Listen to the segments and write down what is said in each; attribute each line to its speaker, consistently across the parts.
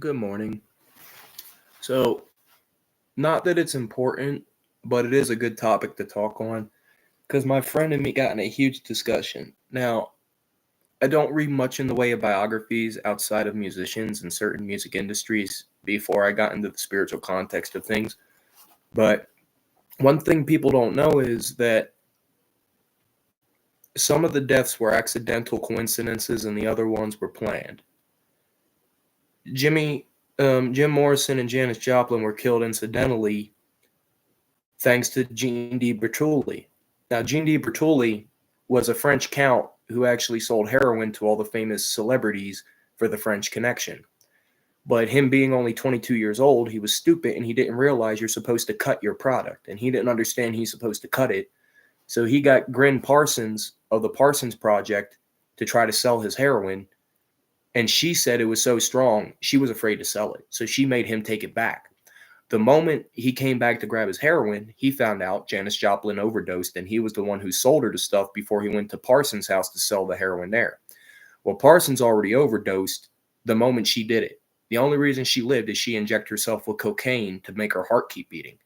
Speaker 1: Good morning. So, not that it's important, but it is a good topic to talk on because my friend and me got in a huge discussion. Now, I don't read much in the way of biographies outside of musicians and certain music industries before I got into the spiritual context of things. But one thing people don't know is that some of the deaths were accidental coincidences and the other ones were planned. Jimmy, Jim Morrison and Janis Joplin were killed incidentally thanks to Jean Di Bertolli. Now, Jean Di Bertolli was a French count who actually sold heroin to all the famous celebrities for the French Connection. But him being only 22 years old, he was stupid and he didn't realize you're supposed to cut your product. And he didn't understand he's supposed to cut it. So he got Grin Parsons of the Parsons Project to try to sell his heroin. And she said it was so strong, she was afraid to sell it. So she made him take it back. The moment he came back to grab his heroin, he found out Janis Joplin overdosed, and he was the one who sold her the stuff before he went to Parsons' house to sell the heroin there. Well, Parsons already overdosed the moment she did it. The only reason she lived is she injected herself with cocaine to make her heart keep beating.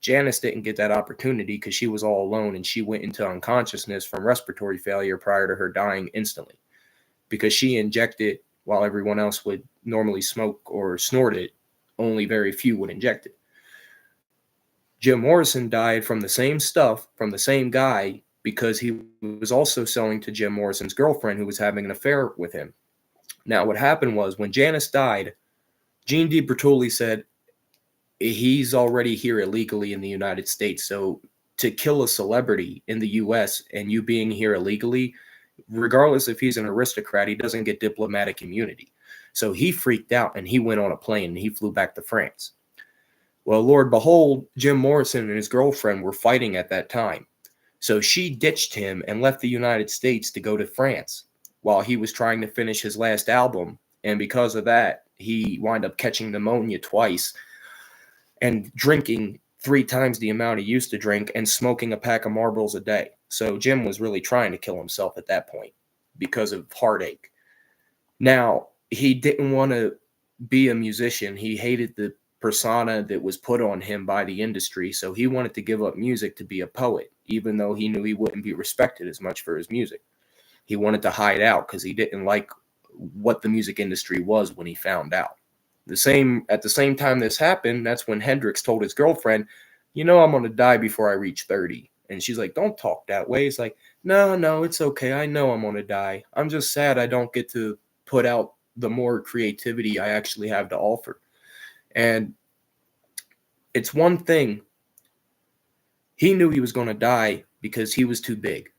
Speaker 1: Janis didn't get that opportunity because she was all alone and she went into unconsciousness from respiratory failure prior to her dying instantly because she injected while everyone else would normally smoke or snort it. Only very few would inject it. Jim Morrison died from the same stuff, from the same guy, because he was also selling to Jim Morrison's girlfriend who was having an affair with him. Now, what happened was when Janis died, Jean Di Bertolli said, he's already here illegally in the United States. So to kill a celebrity in the US and you being here illegally, regardless if he's an aristocrat, he doesn't get diplomatic immunity. So he freaked out and he went on a plane and he flew back to France. Well, Lord behold, Jim Morrison and his girlfriend were fighting at that time. So she ditched him and left the United States to go to France while he was trying to finish his last album. And because of that, he wound up catching pneumonia twice and drinking 3 times the amount he used to drink and smoking a pack of Marlboros a day. So Jim was really trying to kill himself at that point because of heartache. Now, he didn't want to be a musician. He hated the persona that was put on him by the industry. So he wanted to give up music to be a poet, even though he knew he wouldn't be respected as much for his music. He wanted to hide out because he didn't like what the music industry was when he found out. At the same time this happened, that's when Hendrix told his girlfriend, I'm going to die before I reach 30. And she's like, don't talk that way. He's like, no, it's okay. I know I'm going to die. I'm just sad I don't get to put out the more creativity I actually have to offer. And it's one thing. He knew he was going to die because he was too big.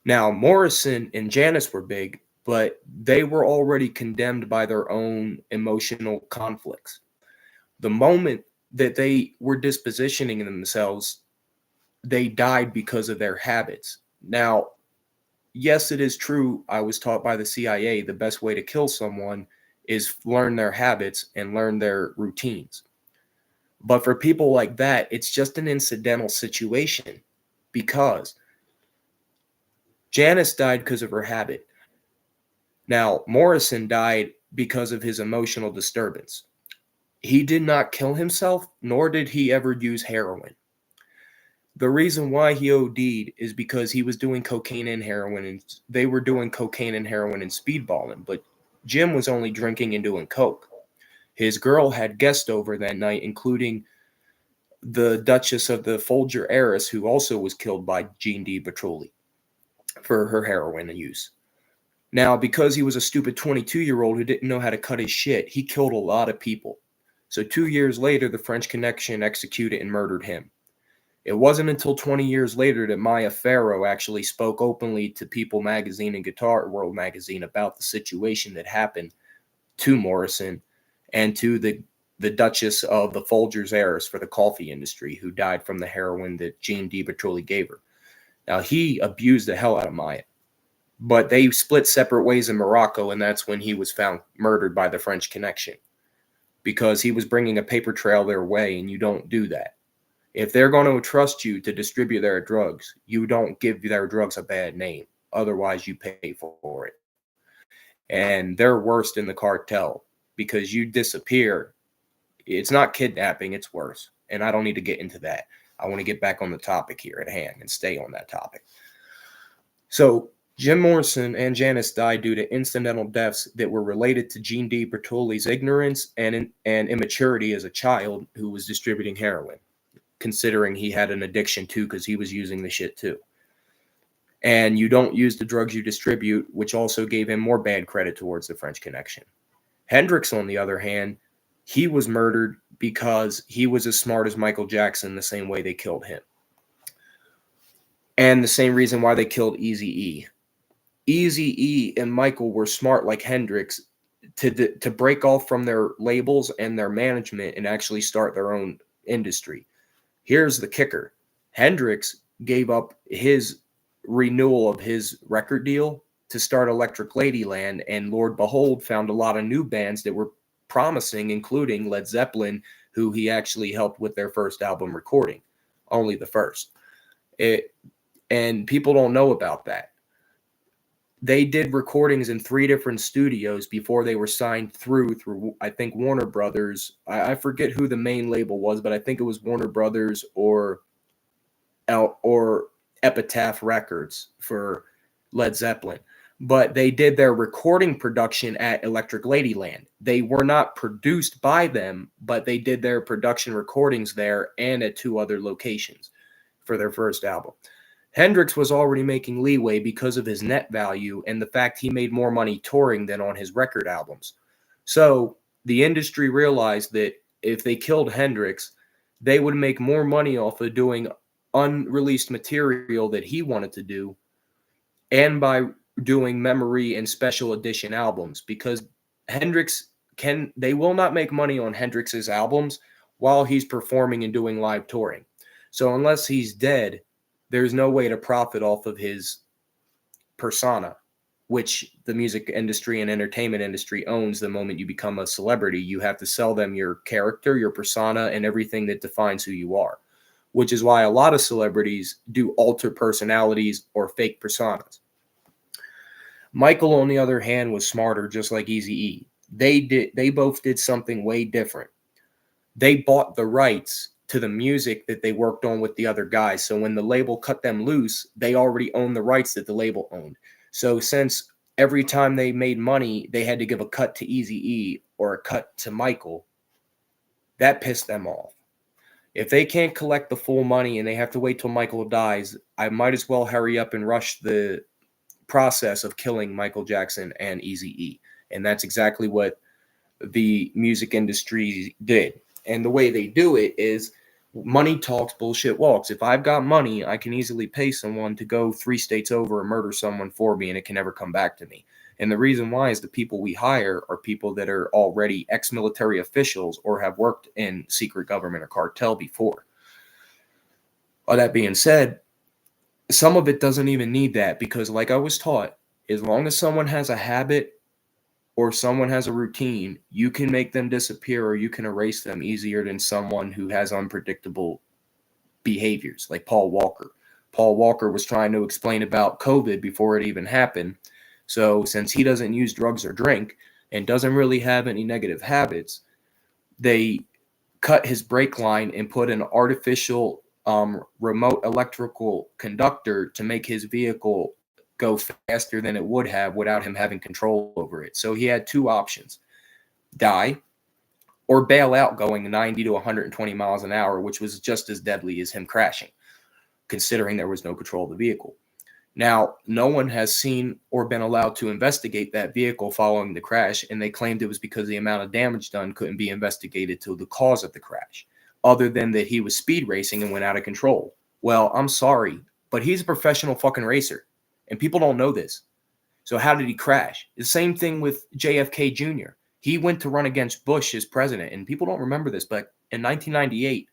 Speaker 1: Now, Morrison and Janis were big, but they were already condemned by their own emotional conflicts. The moment that they were dispositioning themselves, they died because of their habits. Now, yes, it is true. I was taught by the CIA the best way to kill someone is learn their habits and learn their routines. But for people like that, it's just an incidental situation because Janis died because of her habit. Now, Morrison died because of his emotional disturbance. He did not kill himself, nor did he ever use heroin. The reason why he OD'd is because he was doing cocaine and heroin, and they were doing cocaine and heroin and speedballing, but Jim was only drinking and doing coke. His girl had guests over that night, including the Duchess of the Folger heiress, who also was killed by Jean Di Bertolli for her heroin use. Now, because he was a stupid 22-year-old who didn't know how to cut his shit, he killed a lot of people. So 2 years later, the French Connection executed and murdered him. It wasn't until 20 years later that Maya Farrow actually spoke openly to People magazine and Guitar World magazine about the situation that happened to Morrison and to the Duchess of the Folgers heiress for the coffee industry, who died from the heroin that Jean Di Bertolli gave her. Now, he abused the hell out of Maya, but they split separate ways in Morocco, and that's when he was found murdered by the French Connection because he was bringing a paper trail their way, and you don't do that. If they're going to trust you to distribute their drugs, you don't give their drugs a bad name. Otherwise, you pay for it. And they're worse in the cartel because you disappear. It's not kidnapping, it's worse. And I don't need to get into that. I want to get back on the topic here at hand and stay on that topic. So Jim Morrison and Janice died due to incidental deaths that were related to Gene D. Bertolli's ignorance and immaturity as a child who was distributing heroin, considering he had an addiction too, because he was using the shit too. And you don't use the drugs you distribute, which also gave him more bad credit towards the French Connection. Hendrix, on the other hand, he was murdered because he was as smart as Michael Jackson, the same way they killed him. And the same reason why they killed Eazy-E. Eazy-E and Michael were smart like Hendrix to break off from their labels and their management and actually start their own industry. Here's the kicker. Hendrix gave up his renewal of his record deal to start Electric Ladyland, and Lord Behold found a lot of new bands that were promising, including Led Zeppelin, who he actually helped with their first album recording. Only the first. And people don't know about that. They did recordings in 3 different studios before they were signed through I think Warner Brothers. I forget who the main label was, but I think it was Warner Brothers or Epitaph Records for Led Zeppelin. But they did their recording production at Electric Ladyland. They were not produced by them, but they did their production recordings there and at 2 other locations for their first album. Hendrix was already making leeway because of his net value and the fact he made more money touring than on his record albums. So the industry realized that if they killed Hendrix, they would make more money off of doing unreleased material that he wanted to do and by doing memory and special edition albums, because they will not make money on Hendrix's albums while he's performing and doing live touring. So unless he's dead, there's no way to profit off of his persona, which the music industry and entertainment industry owns. The moment you become a celebrity, you have to sell them your character, your persona, and everything that defines who you are, which is why a lot of celebrities do alter personalities or fake personas. Michael, on the other hand, was smarter, just like Eazy-E. They both did something way different. They bought the rights to the music that they worked on with the other guys. So when the label cut them loose, they already owned the rights that the label owned. So since every time they made money, they had to give a cut to Eazy-E or a cut to Michael, that pissed them off. If they can't collect the full money and they have to wait till Michael dies, I might as well hurry up and rush the process of killing Michael Jackson and Eazy-E. And that's exactly what the music industry did. And the way they do it is money talks, bullshit walks. If I've got money, I can easily pay someone to go 3 states over and murder someone for me, and it can never come back to me. And the reason why is the people we hire are people that are already ex-military officials or have worked in secret government or cartel before. All that being said, some of it doesn't even need that, because like I was taught, as long as someone has a habit or someone has a routine, you can make them disappear or you can erase them easier than someone who has unpredictable behaviors, like Paul Walker. Paul Walker was trying to explain about COVID before it even happened. So since he doesn't use drugs or drink and doesn't really have any negative habits, they cut his brake line and put an artificial remote electrical conductor to make his vehicle go faster than it would have without him having control over it. So he had 2 options: die or bail out going 90 to 120 miles an hour, which was just as deadly as him crashing, considering there was no control of the vehicle. Now, no one has seen or been allowed to investigate that vehicle following the crash, and they claimed it was because the amount of damage done couldn't be investigated to the cause of the crash, other than that he was speed racing and went out of control. Well, I'm sorry, but he's a professional fucking racer. And people don't know this. So how did he crash? The same thing with JFK Jr. He went to run against Bush as president. And people don't remember this, but in 1998,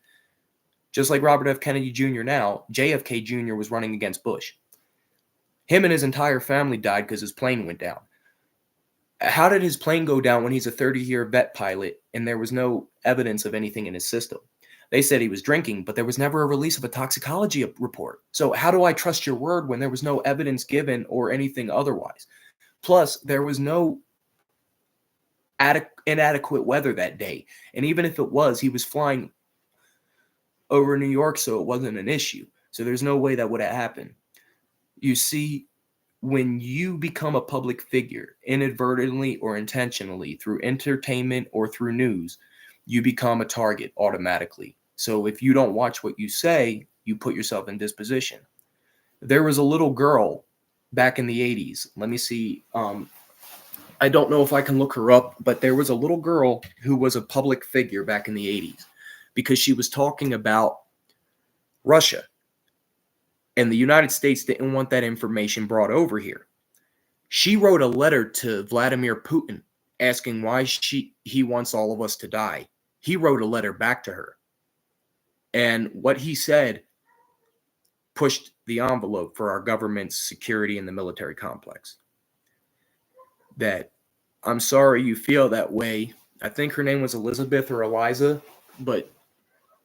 Speaker 1: just like Robert F. Kennedy Jr. now, JFK Jr. was running against Bush. Him and his entire family died because his plane went down. How did his plane go down when he's a 30-year vet pilot and there was no evidence of anything in his system? They said he was drinking, but there was never a release of a toxicology report. So how do I trust your word when there was no evidence given or anything otherwise? Plus, there was no inadequate weather that day. And even if it was, he was flying over New York, so it wasn't an issue. So there's no way that would have happened. You see, when you become a public figure, inadvertently or intentionally, through entertainment or through news, you become a target automatically. So if you don't watch what you say, you put yourself in this position. There was a little girl back in the 80s. Let me see. I don't know if I can look her up, but there was a little girl who was a public figure back in the 80s because she was talking about Russia. And the United States didn't want that information brought over here. She wrote a letter to Vladimir Putin asking why he wants all of us to die. He wrote a letter back to her. And what he said pushed the envelope for our government's security in the military complex. That, I'm sorry you feel that way. I think her name was Elizabeth or Eliza, but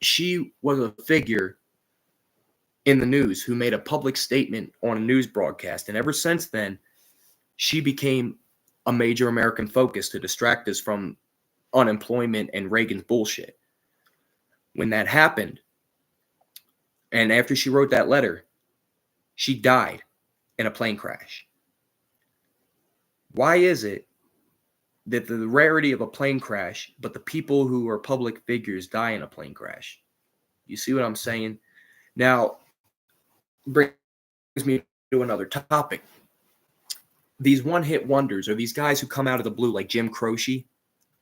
Speaker 1: she was a figure in the news who made a public statement on a news broadcast. And ever since then, she became a major American focus to distract us from unemployment and Reagan's bullshit. When that happened, and after she wrote that letter, she died in a plane crash. Why is it that the rarity of a plane crash, but the people who are public figures die in a plane crash? You see what I'm saying? Now, brings me to another topic. These one-hit wonders, or these guys who come out of the blue, like Jim Croce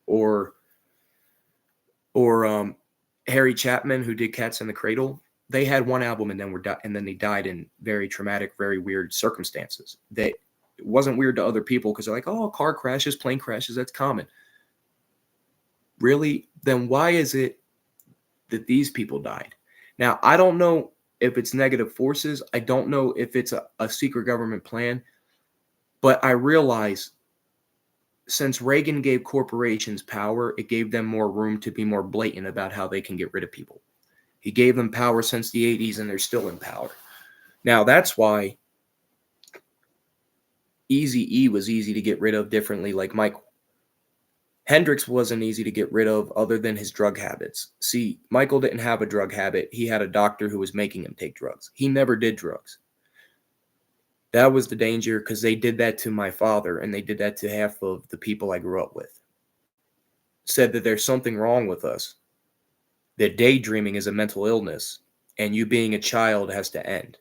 Speaker 1: or Harry Chapman, who did Cats in the Cradle. They had one album and then they died in very traumatic, very weird circumstances. That it wasn't weird to other people because they're like, oh, car crashes, plane crashes, that's common. Really? Then why is it that these people died? Now, I don't know if it's negative forces. I don't know if it's a secret government plan. But I realize since Reagan gave corporations power, it gave them more room to be more blatant about how they can get rid of people. He gave them power since the 80s, and they're still in power. Now, that's why Eazy-E was easy to get rid of differently, like Michael. Hendrix wasn't easy to get rid of other than his drug habits. See, Michael didn't have a drug habit. He had a doctor who was making him take drugs. He never did drugs. That was the danger because they did that to my father, and they did that to half of the people I grew up with. Said that there's something wrong with us, that daydreaming is a mental illness, and you being a child has to end.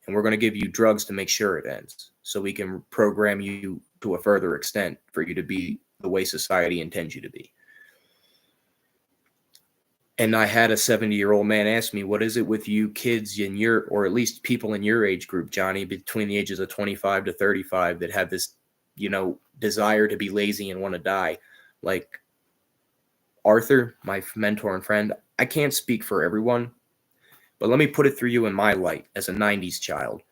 Speaker 1: And we're going to give you drugs to make sure it ends, so we can program you to a further extent for you to be the way society intends you to be. And I had a 70-year-old man ask me, what is it with you kids in your, or at least people in your age group, Johnny, between the ages of 25 to 35 that have this, desire to be lazy and want to die? Like Arthur, my mentor and friend, I can't speak for everyone, but let me put it through you in my light as a 90s child.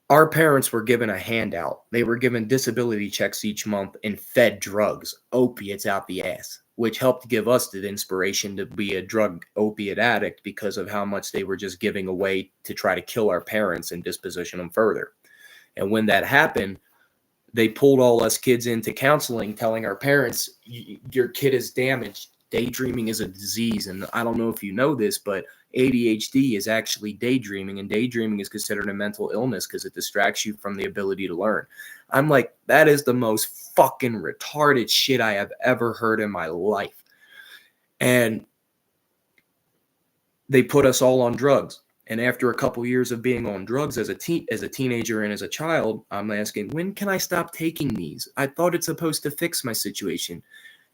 Speaker 1: Our parents were given a handout. They were given disability checks each month and fed drugs, opiates out the ass, which helped give us the inspiration to be a drug opiate addict because of how much they were just giving away to try to kill our parents and disposition them further. And when that happened, they pulled all us kids into counseling, telling our parents, your kid is damaged. Daydreaming is a disease. And I don't know if you know this, but ADHD is actually daydreaming, and daydreaming is considered a mental illness because it distracts you from the ability to learn. I'm like, that is the most fucking retarded shit I have ever heard in my life. And they put us all on drugs. And after a couple years of being on drugs as a teenager and as a child, I'm asking, when can I stop taking these? I thought it's supposed to fix my situation.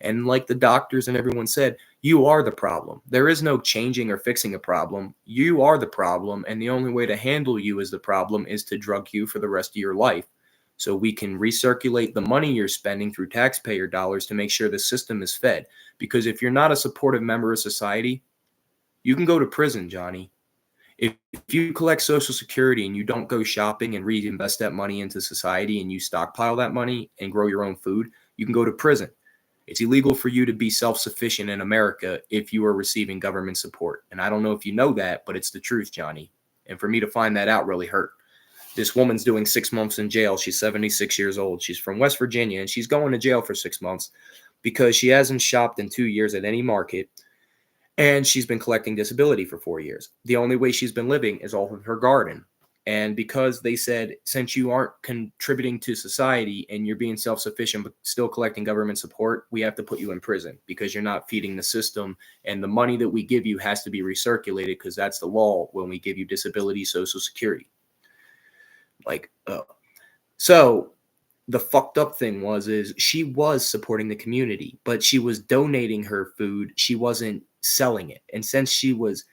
Speaker 1: And like the doctors and everyone said, you are the problem. There is no changing or fixing a problem. You are the problem. And the only way to handle you as the problem is to drug you for the rest of your life. So we can recirculate the money you're spending through taxpayer dollars to make sure the system is fed. Because if you're not a supportive member of society, you can go to prison, Johnny. If you collect Social Security and you don't go shopping and reinvest that money into society and you stockpile that money and grow your own food, you can go to prison. It's illegal for you to be self-sufficient in America if you are receiving government support. And I don't know if you know that, but it's the truth, Johnny. And for me to find that out really hurt. This woman's doing 6 months in jail. She's 76 years old. She's from West Virginia, and she's going to jail for 6 months because she hasn't shopped in 2 years at any market, and she's been collecting disability for 4 years. The only way she's been living is off of her garden. And because they said, since you aren't contributing to society and you're being self-sufficient but still collecting government support, we have to put you in prison because you're not feeding the system. And the money that we give you has to be recirculated because that's the law when we give you disability, Social Security. So the fucked up thing is she was supporting the community, but she was donating her food. She wasn't selling it. And since she was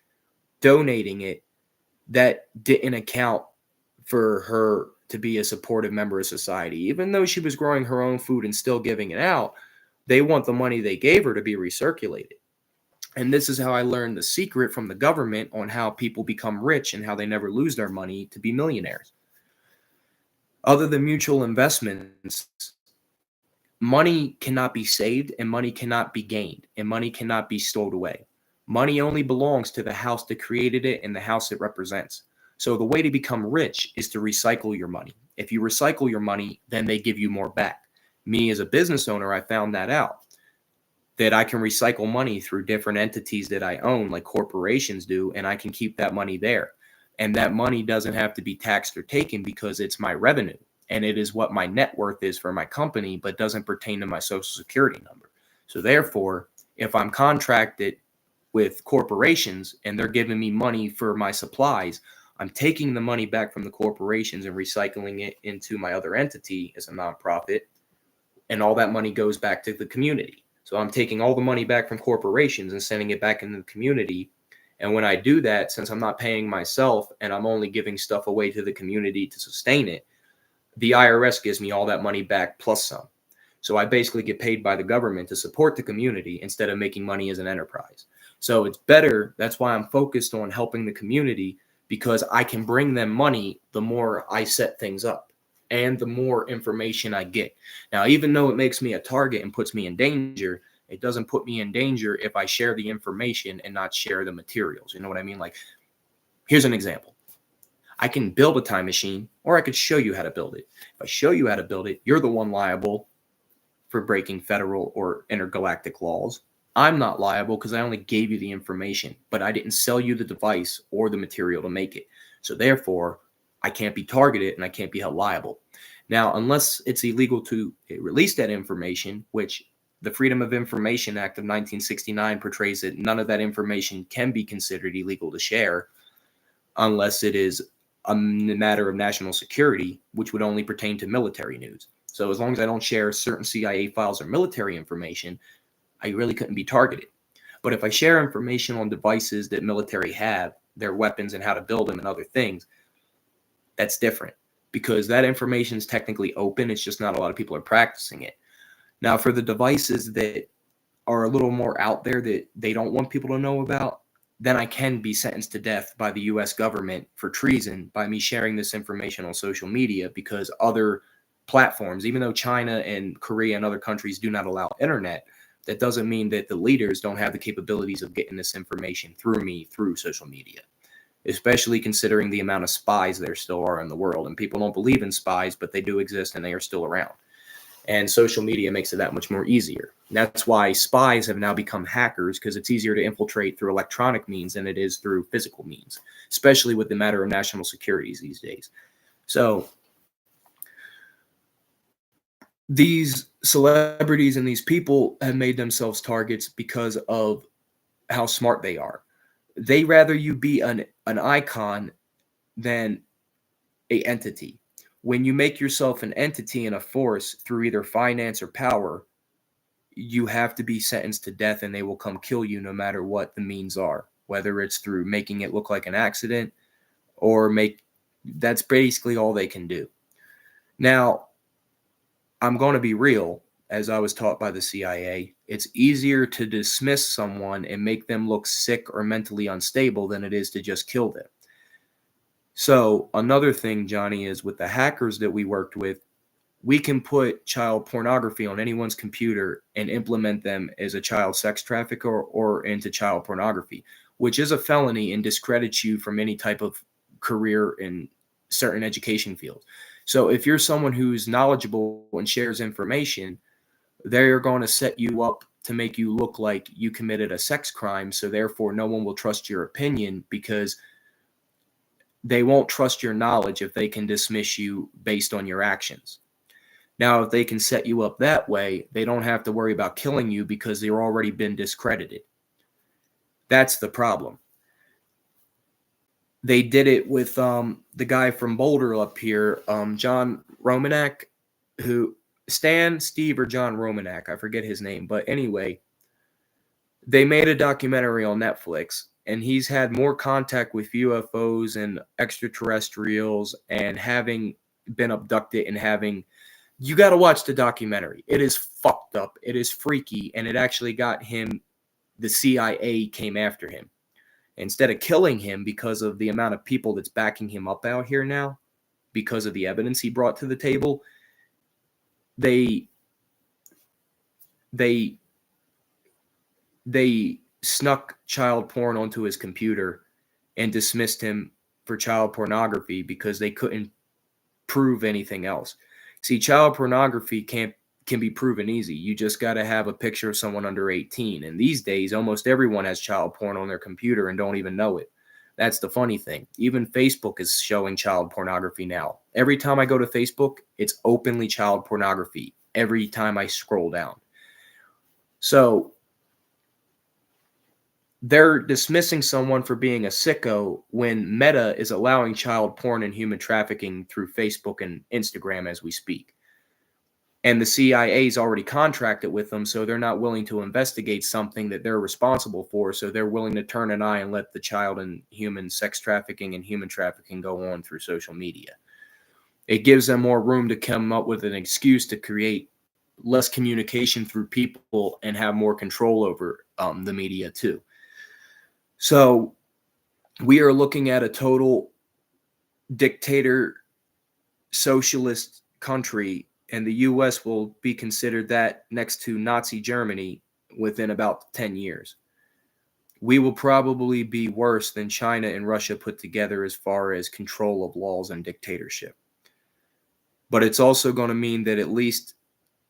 Speaker 1: donating it, that didn't account for her to be a supportive member of society. Even though she was growing her own food and still giving it out, they want the money they gave her to be recirculated. And this is how I learned the secret from the government on how people become rich and how they never lose their money to be millionaires. Other than mutual investments, money cannot be saved and money cannot be gained and money cannot be stowed away. Money only belongs to the house that created it and the house it represents. So the way to become rich is to recycle your money. If you recycle your money, then they give you more back. Me as a business owner, I found that out, that I can recycle money through different entities that I own, like corporations do, and I can keep that money there. And that money doesn't have to be taxed or taken because it's my revenue. And it is what my net worth is for my company, but doesn't pertain to my Social Security number. So therefore, if I'm contracted with corporations and they're giving me money for my supplies, I'm taking the money back from the corporations and recycling it into my other entity as a nonprofit. And all that money goes back to the community. So I'm taking all the money back from corporations and sending it back into the community. And when I do that, since I'm not paying myself and I'm only giving stuff away to the community to sustain it, the IRS gives me all that money back plus some. So I basically get paid by the government to support the community instead of making money as an enterprise. So it's better. That's why I'm focused on helping the community, because I can bring them money the more I set things up and the more information I get. Now, even though it makes me a target and puts me in danger, it doesn't put me in danger if I share the information and not share the materials. You know what I mean? Like, here's an example. I can build a time machine, or I could show you how to build it. If I show you how to build it, you're the one liable for breaking federal or intergalactic laws. I'm not liable because I only gave you the information, but I didn't sell you the device or the material to make it. So therefore, I can't be targeted and I can't be held liable. Now, unless it's illegal to release that information, which the Freedom of Information Act of 1969 portrays that none of that information can be considered illegal to share unless it is a matter of national security, which would only pertain to military news. So as long as I don't share certain CIA files or military information, I really couldn't be targeted. But if I share information on devices that military have, their weapons and how to build them and other things, that's different because that information is technically open. It's just not a lot of people are practicing it. Now, for the devices that are a little more out there that they don't want people to know about, then I can be sentenced to death by the US government for treason by me sharing this information on social media, because other platforms, even though China and Korea and other countries do not allow internet, that doesn't mean that the leaders don't have the capabilities of getting this information through me through social media, especially considering the amount of spies there still are in the world. And people don't believe in spies, but they do exist and they are still around. And social media makes it that much more easier. And that's why spies have now become hackers, because it's easier to infiltrate through electronic means than it is through physical means, especially with the matter of national security these days. So these celebrities and these people have made themselves targets because of how smart they are. They rather you be an icon than a entity. When you make yourself an entity and a force through either finance or power, you have to be sentenced to death and they will come kill you no matter what the means are, whether it's through making it look like an accident or that's basically all they can do. Now, I'm going to be real. As I was taught by the CIA, it's easier to dismiss someone and make them look sick or mentally unstable than it is to just kill them. So another thing, Johnny, is with the hackers that we worked with, we can put child pornography on anyone's computer and implement them as a child sex trafficker or into child pornography, which is a felony and discredits you from any type of career in certain education fields. So if you're someone who's knowledgeable and shares information, they're going to set you up to make you look like you committed a sex crime. So therefore, no one will trust your opinion because they won't trust your knowledge if they can dismiss you based on your actions. Now, if they can set you up that way, they don't have to worry about killing you because they've already been discredited. That's the problem. They did it with the guy from Boulder up here, John Romanek, who Steve or John Romanek, I forget his name, but anyway, they made a documentary on Netflix, and he's had more contact with UFOs and extraterrestrials and having been abducted and having. You got to watch the documentary. It is fucked up. It is freaky, and it actually got him. The CIA came after him. Instead of killing him because of the amount of people that's backing him up out here now, because of the evidence he brought to the table, they snuck child porn onto his computer and dismissed him for child pornography because they couldn't prove anything else. See, child pornography can be proven easy. You just got to have a picture of someone under 18. And these days, almost everyone has child porn on their computer and don't even know it. That's the funny thing. Even Facebook is showing child pornography now. Every time I go to Facebook, it's openly child pornography every time I scroll down. So they're dismissing someone for being a sicko when Meta is allowing child porn and human trafficking through Facebook and Instagram as we speak. And the CIA's already contracted with them, so they're not willing to investigate something that they're responsible for. So they're willing to turn an eye and let the child and human sex trafficking and human trafficking go on through social media. It gives them more room to come up with an excuse to create less communication through people and have more control over the media too. So we are looking at a total dictator socialist country, and the U.S. will be considered that next to Nazi Germany within about 10 years. We will probably be worse than China and Russia put together as far as control of laws and dictatorship. But it's also going to mean that at least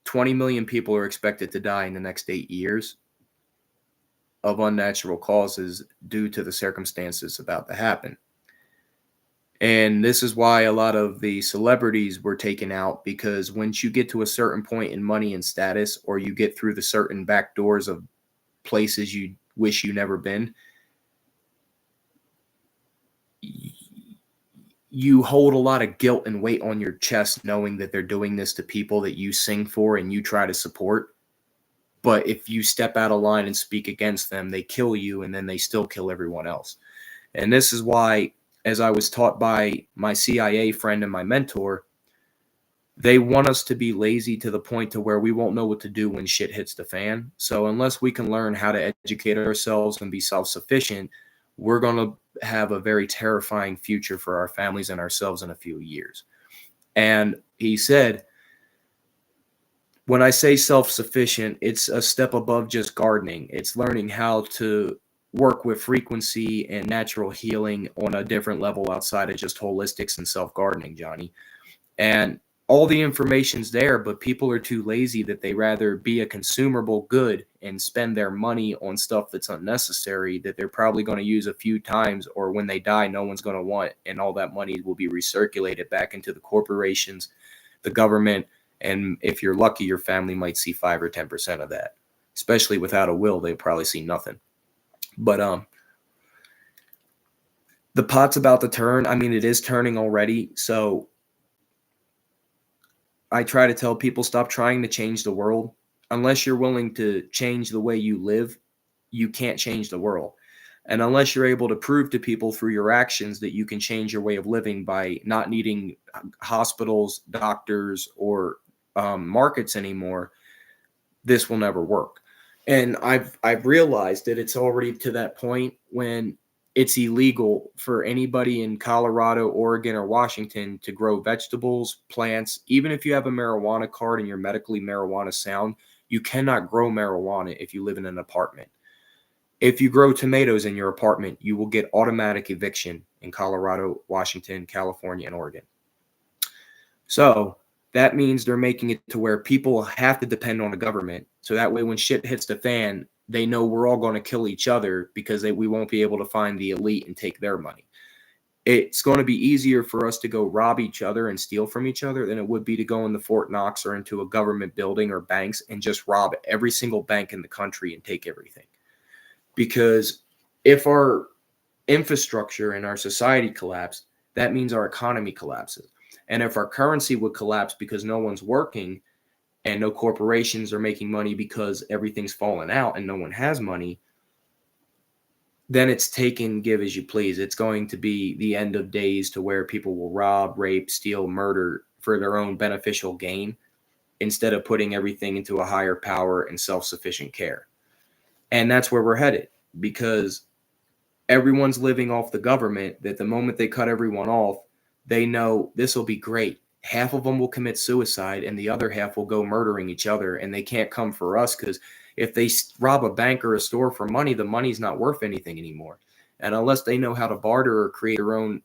Speaker 1: 20 million people are expected to die in the next 8 years of unnatural causes due to the circumstances about to happen. And this is why a lot of the celebrities were taken out, because once you get to a certain point in money and status, or you get through the certain back doors of places you wish you never been, you hold a lot of guilt and weight on your chest knowing that they're doing this to people that you sing for and you try to support. But if you step out of line and speak against them, they kill you, and then they still kill everyone else. And this is why, as I was taught by my CIA friend and my mentor, they want us to be lazy to the point to where we won't know what to do when shit hits the fan. So unless we can learn how to educate ourselves and be self-sufficient, we're going to have a very terrifying future for our families and ourselves in a few years. And he said, when I say self-sufficient, it's a step above just gardening. It's learning how to work with frequency and natural healing on a different level outside of just holistics and self-gardening, Johnny. And all the information's there, but people are too lazy that they rather be a consumable good and spend their money on stuff that's unnecessary, that they're probably going to use a few times, or when they die, no one's going to want, and all that money will be recirculated back into the corporations, the government, and if you're lucky, your family might see 5 or 10% of that. Especially without a will, they'll probably see nothing. But the pot's about to turn. I mean, it is turning already. So I try to tell people, stop trying to change the world. Unless you're willing to change the way you live, you can't change the world. And unless you're able to prove to people through your actions that you can change your way of living by not needing hospitals, doctors, or markets anymore, this will never work. And I've realized that it's already to that point when it's illegal for anybody in Colorado, Oregon, or Washington to grow vegetables, plants. Even if you have a marijuana card and you're medically marijuana sound, you cannot grow marijuana if you live in an apartment. If you grow tomatoes in your apartment, you will get automatic eviction in Colorado, Washington, California, and Oregon. So that means they're making it to where people have to depend on the government. So that way, when shit hits the fan, they know we're all going to kill each other because we won't be able to find the elite and take their money. It's going to be easier for us to go rob each other and steal from each other than it would be to go into Fort Knox or into a government building or banks and just rob every single bank in the country and take everything. Because if our infrastructure and our society collapse, that means our economy collapses. And if our currency would collapse because no one's working and no corporations are making money because everything's fallen out and no one has money, then it's take and give as you please. It's going to be the end of days to where people will rob, rape, steal, murder for their own beneficial gain instead of putting everything into a higher power and self-sufficient care. And that's where we're headed, because everyone's living off the government, that the moment they cut everyone off, they know this will be great. Half of them will commit suicide and the other half will go murdering each other, and they can't come for us because if they rob a bank or a store for money, the money's not worth anything anymore. And unless they know how to barter or create their own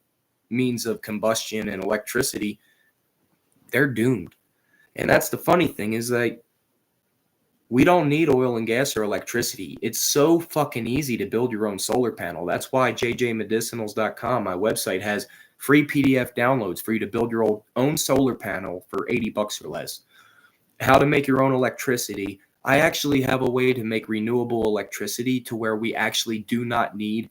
Speaker 1: means of combustion and electricity, they're doomed. And that's the funny thing, is that we don't need oil and gas or electricity. It's so fucking easy to build your own solar panel. That's why jjmedicinals.com, my website, has free PDF downloads for you to build your own solar panel for $80 or less. How to make your own electricity. I actually have a way to make renewable electricity to where we actually do not need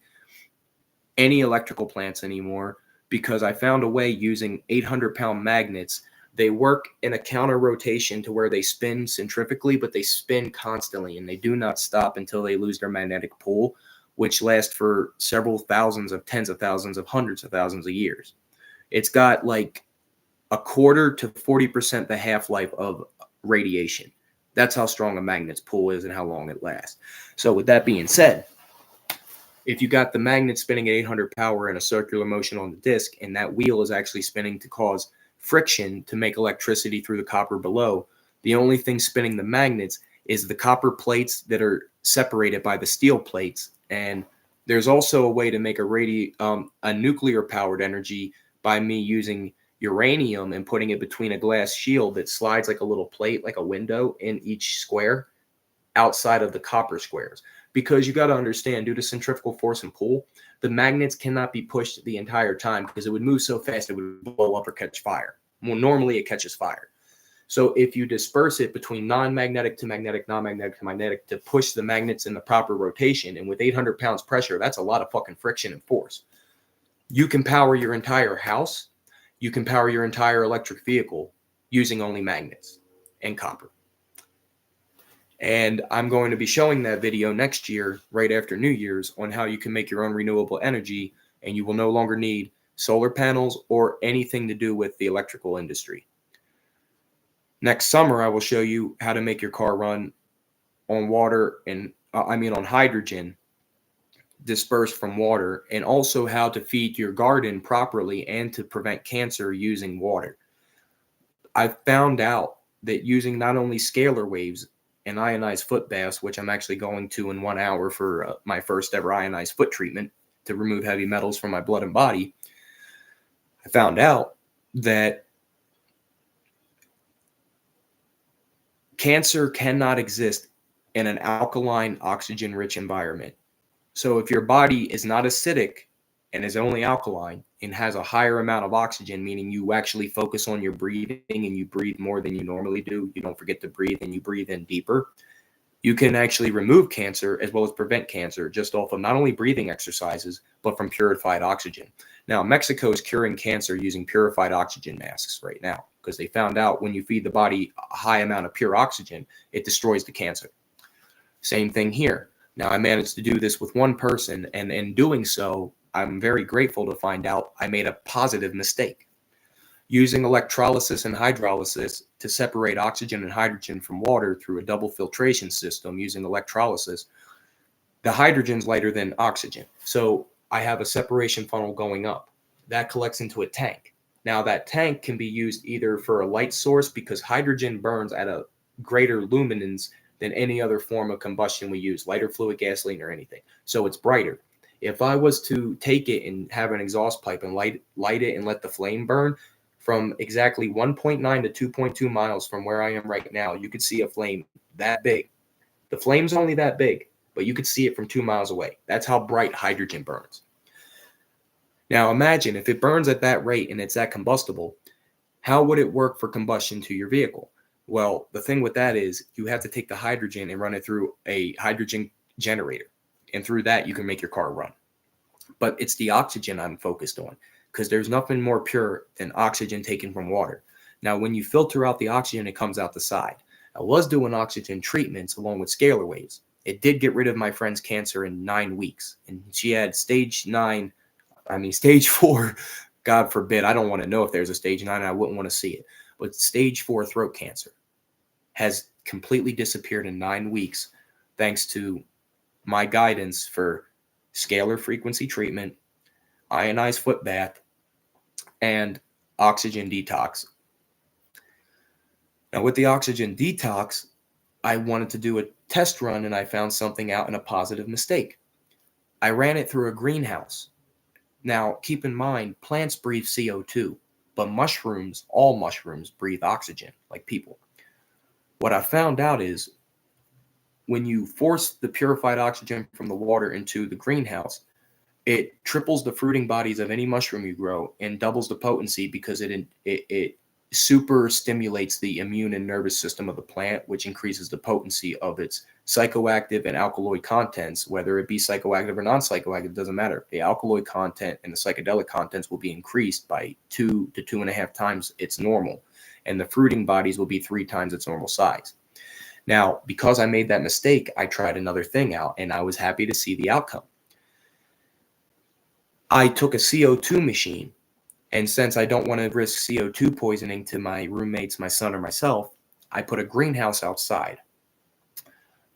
Speaker 1: any electrical plants anymore, because I found a way using 800-pound magnets. They work in a counter rotation to where they spin centrifugally, but they spin constantly and they do not stop until they lose their magnetic pull, which lasts for several thousands of tens of thousands of hundreds of thousands of years. It's got like a quarter to 40% the half-life of radiation. That's how strong a magnet's pull is and how long it lasts. So with that being said, if you got the magnet spinning at 800 power in a circular motion on the disc, and that wheel is actually spinning to cause friction to make electricity through the copper below, the only thing spinning the magnets is the copper plates that are separated by the steel plates. And there's also a way to make a nuclear powered energy by me using uranium and putting it between a glass shield that slides like a little plate, like a window in each square outside of the copper squares. Because you got to understand, due to centrifugal force and pull, the magnets cannot be pushed the entire time because it would move so fast it would blow up or catch fire. Well, normally it catches fire. So if you disperse it between non-magnetic to magnetic, non-magnetic to magnetic, to push the magnets in the proper rotation, and with 800 pounds pressure, that's a lot of fucking friction and force. You can power your entire house. You can power your entire electric vehicle using only magnets and copper. And I'm going to be showing that video next year, right after New Year's, on how you can make your own renewable energy, and you will no longer need solar panels or anything to do with the electrical industry. Next summer, I will show you how to make your car run on water and on hydrogen dispersed from water, and also how to feed your garden properly and to prevent cancer using water. I found out that using not only scalar waves and ionized foot baths, which I'm actually going to in 1 hour for my first ever ionized foot treatment to remove heavy metals from my blood and body, I found out that cancer cannot exist in an alkaline, oxygen-rich environment. So if your body is not acidic and is only alkaline and has a higher amount of oxygen, meaning you actually focus on your breathing and you breathe more than you normally do, you don't forget to breathe and you breathe in deeper, you can actually remove cancer as well as prevent cancer just off of not only breathing exercises, but from purified oxygen. Now, Mexico is curing cancer using purified oxygen masks right now, because they found out when you feed the body a high amount of pure oxygen, it destroys the cancer. Same thing here. Now, I managed to do this with one person, and in doing so, I'm very grateful to find out I made a positive mistake. Using electrolysis and hydrolysis to separate oxygen and hydrogen from water through a double filtration system using electrolysis, the hydrogen's lighter than oxygen. So I have a separation funnel going up. That collects into a tank. Now, that tank can be used either for a light source, because hydrogen burns at a greater luminance than any other form of combustion we use, lighter fluid, gasoline, or anything. So it's brighter. If I was to take it and have an exhaust pipe and light it and let the flame burn from exactly 1.9 to 2.2 miles from where I am right now, you could see a flame that big. The flame's only that big, but you could see it from 2 miles away. That's how bright hydrogen burns. Now imagine if it burns at that rate and it's that combustible, how would it work for combustion to your vehicle? Well, the thing with that is you have to take the hydrogen and run it through a hydrogen generator. And through that, you can make your car run. But it's the oxygen I'm focused on, because there's nothing more pure than oxygen taken from water. Now, when you filter out the oxygen, it comes out the side. I was doing oxygen treatments along with scalar waves. It did get rid of my friend's cancer in 9 weeks. And she had stage 4, God forbid. I don't want to know if there's a stage 9. I wouldn't want to see it. But stage 4 throat cancer has completely disappeared in 9 weeks thanks to my guidance for scalar frequency treatment, ionized foot bath, and oxygen detox. Now, with the oxygen detox, I wanted to do a test run, and I found something out in a positive mistake. I ran it through a greenhouse. Now, keep in mind, plants breathe CO2, but all mushrooms breathe oxygen, like people. What I found out is when you force the purified oxygen from the water into the greenhouse, it triples the fruiting bodies of any mushroom you grow and doubles the potency because it super stimulates the immune and nervous system of the plant, which increases the potency of its psychoactive and alkaloid contents. Whether it be psychoactive or non-psychoactive, doesn't matter. The alkaloid content and the psychedelic contents will be increased by 2 to 2.5 times its normal, and the fruiting bodies will be 3 times its normal size. Now, because I made that mistake, I tried another thing out, and I was happy to see the outcome. I took a CO2 machine, and since I don't want to risk CO2 poisoning to my roommates, my son, or myself, I put a greenhouse outside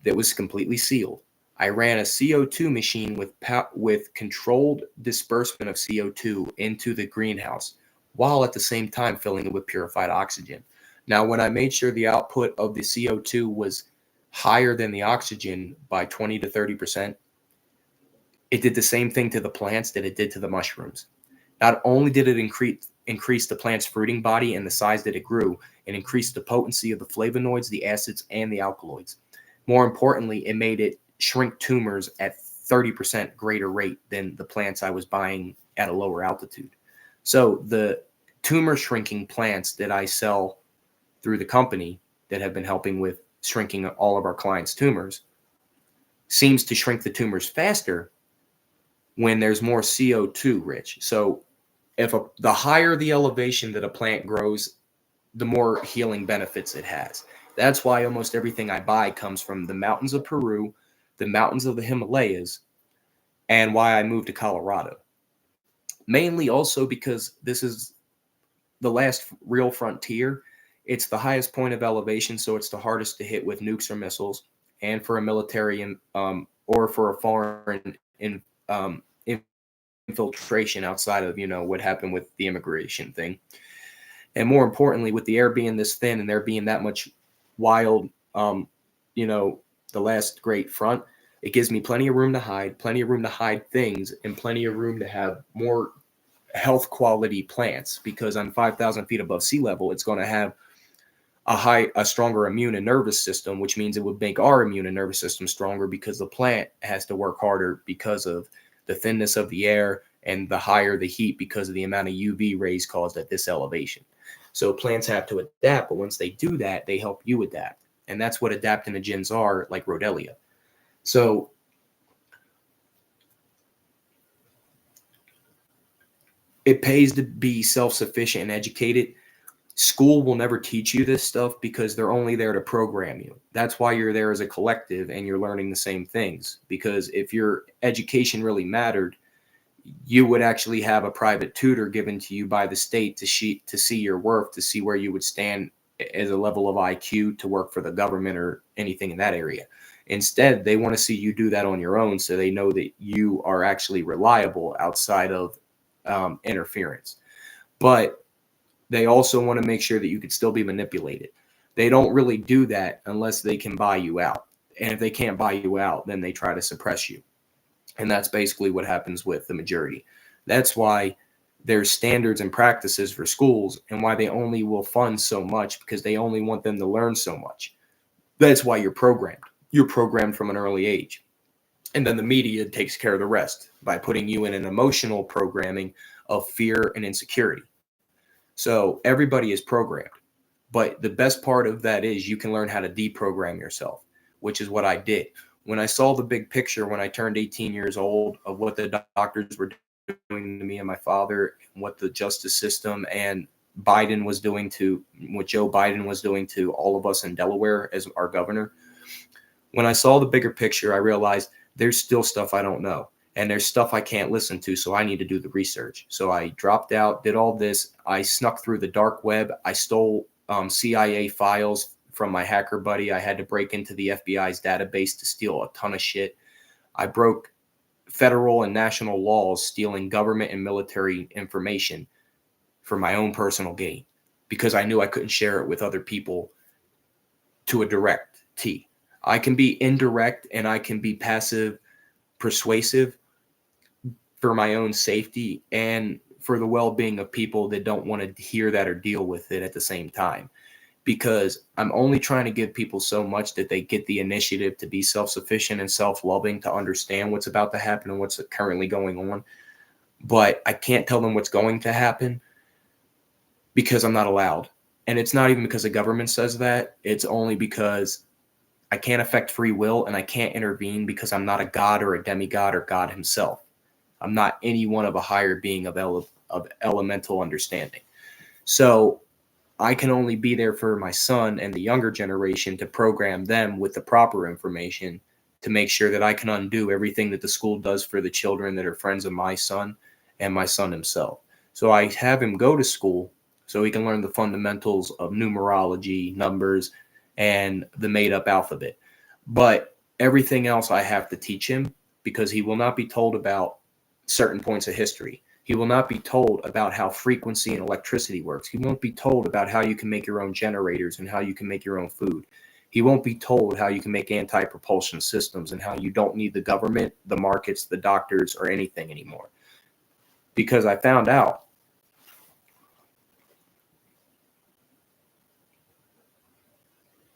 Speaker 1: that was completely sealed. I ran a CO2 machine with controlled disbursement of CO2 into the greenhouse, while at the same time filling it with purified oxygen. Now, when I made sure the output of the CO2 was higher than the oxygen by 20 to 30%, it did the same thing to the plants that it did to the mushrooms. Not only did it increase the plant's fruiting body and the size that it grew, it increased the potency of the flavonoids, the acids, and the alkaloids. More importantly, it made it shrink tumors at 30% greater rate than the plants I was buying at a lower altitude. So the tumor shrinking plants that I sell through the company that have been helping with shrinking all of our clients' tumors seems to shrink the tumors faster when there's more CO2 rich. So the higher the elevation that a plant grows, the more healing benefits it has. That's why almost everything I buy comes from the mountains of Peru, the mountains of the Himalayas, and why I moved to Colorado. Mainly also because this is the last real frontier. It's the highest point of elevation, so it's the hardest to hit with nukes or missiles, and for a military or for a foreign infiltration outside of what happened with the immigration thing. And more importantly, with the air being this thin and there being that much wild, the last great front, it gives me plenty of room to hide things, and plenty of room to have more health quality plants, because on 5,000 feet above sea level, it's going to have a stronger immune and nervous system, which means it would make our immune and nervous system stronger, because the plant has to work harder because of the thinness of the air and the higher the heat because of the amount of UV rays caused at this elevation. So plants have to adapt, but once they do that, they help you adapt. And that's what adaptogens are, like Rhodelia. So it pays to be self-sufficient and educated. School will never teach you this stuff because they're only there to program you. That's why you're there as a collective and you're learning the same things. Because if your education really mattered, you would actually have a private tutor given to you by the state to see your worth, to see where you would stand as a level of IQ to work for the government or anything in that area. Instead, they want to see you do that on your own, so they know that you are actually reliable outside of interference. But they also want to make sure that you could still be manipulated. They don't really do that unless they can buy you out. And if they can't buy you out, then they try to suppress you. And that's basically what happens with the majority. That's why there's standards and practices for schools, and why they only will fund so much, because they only want them to learn so much. That's why you're programmed. You're programmed from an early age. And then the media takes care of the rest by putting you in an emotional programming of fear and insecurity. So everybody is programmed. But the best part of that is you can learn how to deprogram yourself, which is what I did. When I saw the big picture when I turned 18 years old of what the doctors were doing to me and my father, and what the justice system and Biden was doing to, what Joe Biden was doing to all of us in Delaware as our governor. When I saw the bigger picture, I realized there's still stuff I don't know. And there's stuff I can't listen to, so I need to do the research. So I dropped out, did all this. I snuck through the dark web. I stole CIA files from my hacker buddy. I had to break into the FBI's database to steal a ton of shit. I broke federal and national laws, stealing government and military information for my own personal gain, because I knew I couldn't share it with other people to a direct T. I can be indirect and I can be passive, persuasive for my own safety and for the well-being of people that don't want to hear that or deal with it at the same time. Because I'm only trying to give people so much that they get the initiative to be self-sufficient and self-loving, to understand what's about to happen and what's currently going on. But I can't tell them what's going to happen because I'm not allowed. And it's not even because the government says that. It's only because I can't affect free will, and I can't intervene because I'm not a god or a demigod or God himself. I'm not any one of a higher being of elemental understanding. So I can only be there for my son and the younger generation to program them with the proper information to make sure that I can undo everything that the school does for the children that are friends of my son and my son himself. So I have him go to school so he can learn the fundamentals of numerology, numbers, and the made-up alphabet. But everything else I have to teach him, because he will not be told about certain points of history. He will not be told about how frequency and electricity works. He won't be told about how you can make your own generators and how you can make your own food. He won't be told how you can make anti-propulsion systems and how you don't need the government, the markets, the doctors, or anything anymore. Because I found out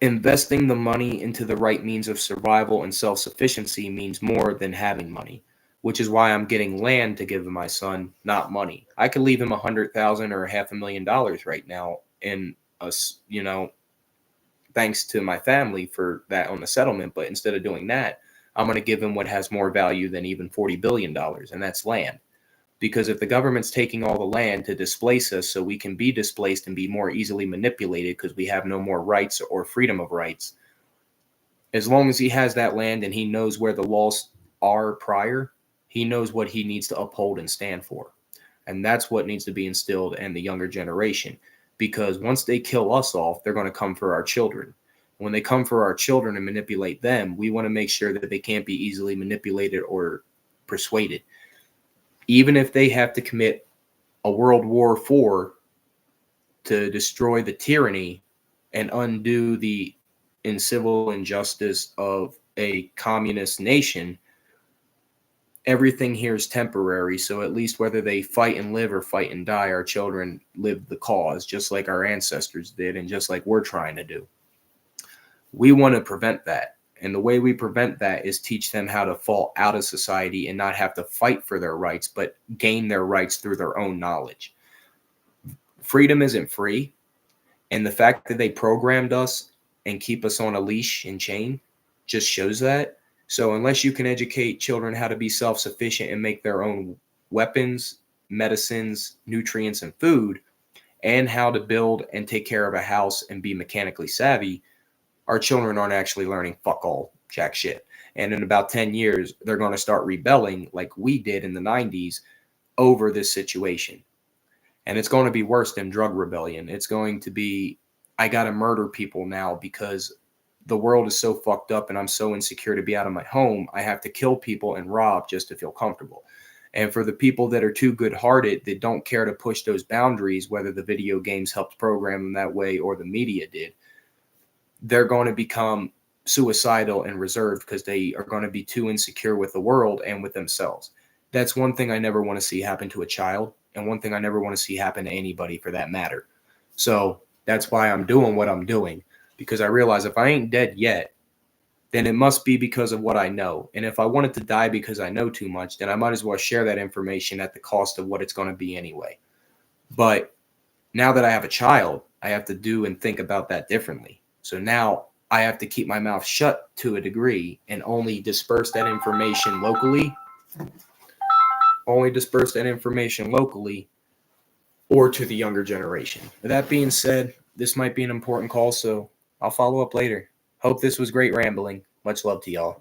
Speaker 1: investing the money into the right means of survival and self-sufficiency means more than having money, which is why I'm getting land to give my son, not money. I could leave him $100,000 or $500,000 right now, and us, thanks to my family for that on the settlement. But instead of doing that, I'm going to give him what has more value than even $40 billion, and that's land. Because if the government's taking all the land to displace us so we can be displaced and be more easily manipulated because we have no more rights or freedom of rights, as long as he has that land and he knows where the laws are prior, he knows what he needs to uphold and stand for. And that's what needs to be instilled in the younger generation. Because once they kill us off, they're going to come for our children. When they come for our children and manipulate them, we want to make sure that they can't be easily manipulated or persuaded. Even if they have to commit a World War IV to destroy the tyranny and undo the civil injustice of a communist nation, everything here is temporary. So at least whether they fight and live or fight and die, our children live the cause, just like our ancestors did and just like we're trying to do. We want to prevent that. And the way we prevent that is teach them how to fall out of society and not have to fight for their rights, but gain their rights through their own knowledge. Freedom isn't free. And the fact that they programmed us and keep us on a leash and chain just shows that. So unless you can educate children how to be self-sufficient and make their own weapons, medicines, nutrients, and food, and how to build and take care of a house and be mechanically savvy, our children aren't actually learning fuck all, jack shit. And in about 10 years, they're going to start rebelling like we did in the 90s over this situation. And it's going to be worse than drug rebellion. It's going to be, I got to murder people now because the world is so fucked up and I'm so insecure to be out of my home. I have to kill people and rob just to feel comfortable. And for the people that are too good-hearted, that don't care to push those boundaries, whether the video games helped program them that way or the media did, they're going to become suicidal and reserved because they are going to be too insecure with the world and with themselves. That's one thing I never want to see happen to a child, and one thing I never want to see happen to anybody for that matter. So that's why I'm doing what I'm doing, because I realize if I ain't dead yet, then it must be because of what I know. And if I wanted to die because I know too much, then I might as well share that information at the cost of what it's going to be anyway. But now that I have a child, I have to do and think about that differently. So now I have to keep my mouth shut to a degree and only disperse that information locally, or to the younger generation. With that being said, this might be an important call, so I'll follow up later. Hope this was great rambling. Much love to y'all.